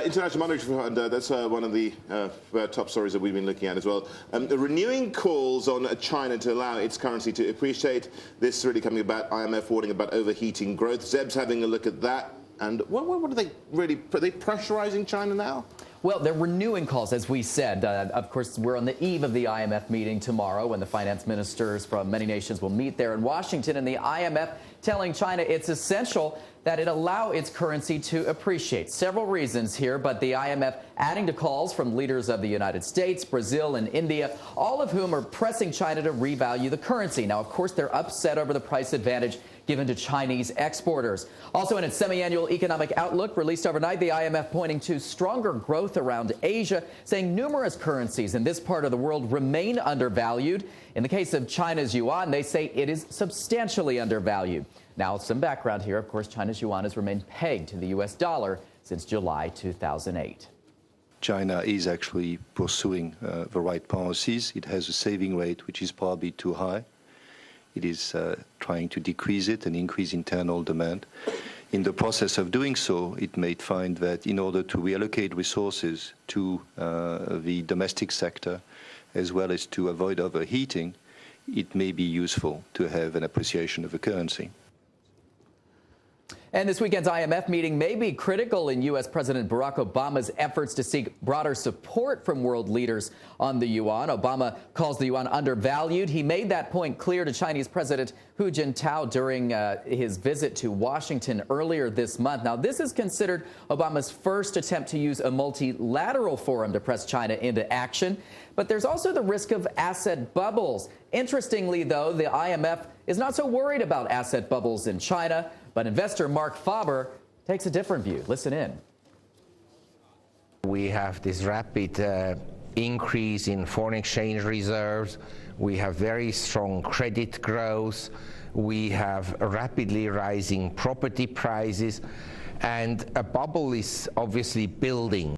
International Monetary Fund, that's one of the top stories that we've been looking at as well. The renewing calls on China to allow its currency to appreciate. This really coming about IMF warning about overheating growth. Zeb's having a look at that. And what are they really, are they pressurizing China now? Well, they're renewing calls, as we said. Of course, we're on the eve of the IMF meeting tomorrow when the finance ministers from many nations will meet there in Washington. And the IMF telling China it's essential that it allow its currency to appreciate. Several reasons here, but the IMF adding to calls from leaders of the United States, Brazil, and India, all of whom are pressing China to revalue the currency. Now, of course, they're upset over the price advantage given to Chinese exporters. Also in its semi-annual economic outlook released overnight, the IMF pointing to stronger growth around Asia, saying numerous currencies in this part of the world remain undervalued. In the case of China's yuan, they say it is substantially undervalued. Now, some background here. Of course, China's yuan has remained pegged to the U.S. dollar since July 2008. China is actually pursuing the right policies. It has a saving rate which is probably too high. It is trying to decrease it and increase internal demand. In the process of doing so, it may find that in order to reallocate resources to the domestic sector, as well as to avoid overheating, it may be useful to have an appreciation of the currency. And this weekend's IMF meeting may be critical in U.S. President Barack Obama's efforts to seek broader support from world leaders on the yuan. Obama calls the yuan undervalued. He made that point clear to Chinese President Hu Jintao during his visit to Washington earlier this month. Now, this is considered Obama's first attempt to use a multilateral forum to press China into action. But there's also the risk of asset bubbles. Interestingly, though, the IMF is not so worried about asset bubbles in China. But investor Mark Faber takes a different view. Listen in. We have this rapid increase in foreign exchange reserves. We have very strong credit growth. We have rapidly rising property prices. And a bubble is obviously building.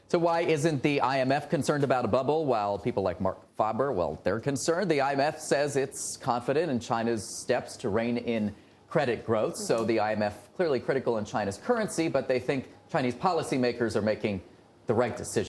So why isn't the IMF concerned about a bubble while people like Mark Faber, well, they're concerned? The IMF says it's confident in China's steps to rein in credit growth. So the IMF clearly critical in China's currency, but they think Chinese policymakers are making the right decision.